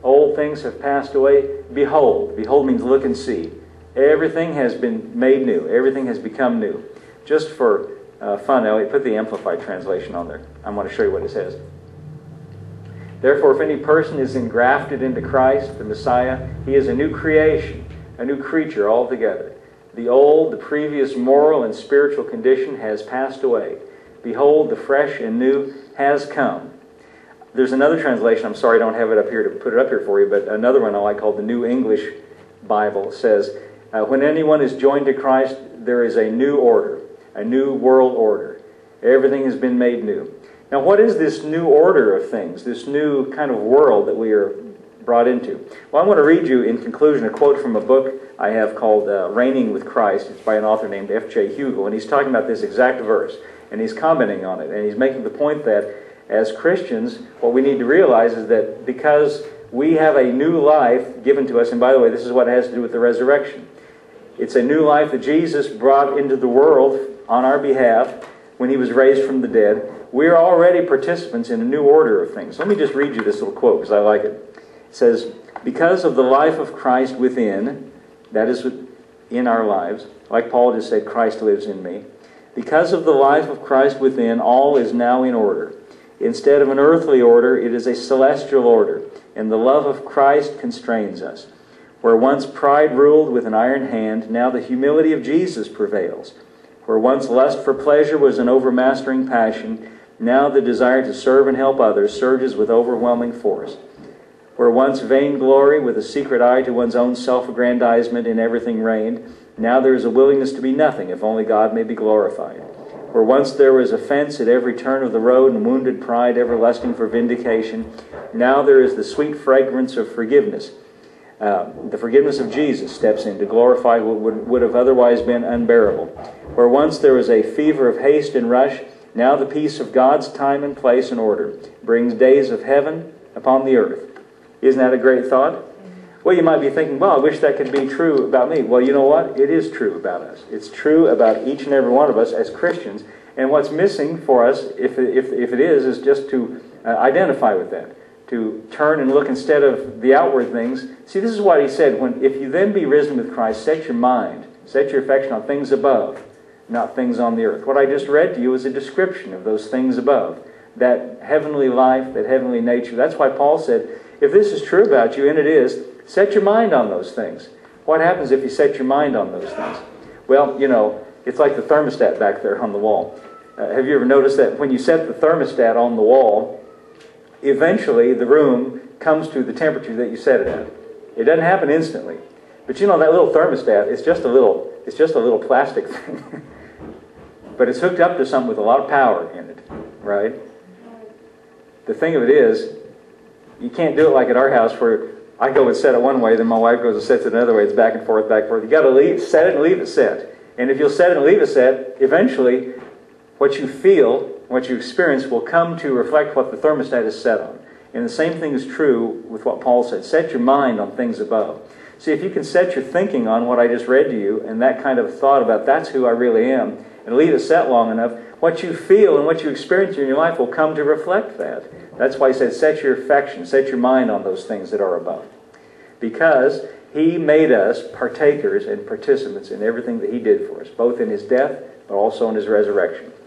Old things have passed away. Behold. Behold means look and see. Everything has been made new. Everything has become new. Just for fun, Elliot, put the Amplified translation on there. I want to show you what it says. Therefore, if any person is engrafted into Christ, the Messiah, he is a new creation, a new creature altogether. The old, the previous moral and spiritual condition has passed away. Behold, the fresh and new has come. There's another translation, I'm sorry I don't have it up here to put it up here for you, but another one I like called the New English Bible says, when anyone is joined to Christ, there is a new order, a new world order. Everything has been made new. Now, what is this new order of things, this new kind of world that we are brought into? Well, I want to read you, in conclusion, a quote from a book I have called Reigning with Christ. It's by an author named F.J. Hugel, and he's talking about this exact verse, and he's commenting on it, and he's making the point that as Christians, what we need to realize is that because we have a new life given to us, and by the way, this is what it has to do with the resurrection. It's a new life that Jesus brought into the world on our behalf when he was raised from the dead. We're already participants in a new order of things. Let me just read you this little quote because I like it. It says, because of the life of Christ within, that is in our lives, like Paul just said, Christ lives in me. Because of the life of Christ within, all is now in order. Instead of an earthly order, it is a celestial order, and the love of Christ constrains us. Where once pride ruled with an iron hand, now the humility of Jesus prevails. Where once lust for pleasure was an overmastering passion, now the desire to serve and help others surges with overwhelming force. Where once vainglory with a secret eye to one's own self-aggrandizement in everything reigned, now there is a willingness to be nothing if only God may be glorified. Where once there was offense at every turn of the road and wounded pride ever lusting for vindication, now there is the sweet fragrance of forgiveness. The forgiveness of Jesus steps in to glorify what would have otherwise been unbearable. Where once there was a fever of haste and rush, now the peace of God's time and place and order brings days of heaven upon the earth. Isn't that a great thought? Well, you might be thinking, well, I wish that could be true about me. Well, you know what? It is true about us. It's true about each and every one of us as Christians. And what's missing for us, if it is just to identify with that. To turn and look instead of the outward things. See, this is what he said. If you then be risen with Christ, set your mind, set your affection on things above, not things on the earth. What I just read to you is a description of those things above. That heavenly life, that heavenly nature. That's why Paul said, if this is true about you, and it is, set your mind on those things. What happens if you set your mind on those things? Well, you know, it's like the thermostat back there on the wall. Have you ever noticed that when you set the thermostat on the wall, eventually the room comes to the temperature that you set it at. It doesn't happen instantly. But you know, that little thermostat, it's just a little plastic thing. But it's hooked up to something with a lot of power in it, right? The thing of it is, you can't do it like at our house where I go and set it one way, then my wife goes and sets it another way. It's back and forth, back and forth. You've got to set it and leave it set. And if you'll set it and leave it set, eventually what you feel, what you experience will come to reflect what the thermostat is set on. And the same thing is true with what Paul said. Set your mind on things above. See, if you can set your thinking on what I just read to you and that kind of thought about that's who I really am, and leave it set long enough, what you feel and what you experience in your life will come to reflect that. That's why he said set your affection, set your mind on those things that are above. Because he made us partakers and participants in everything that he did for us, both in his death but also in his resurrection.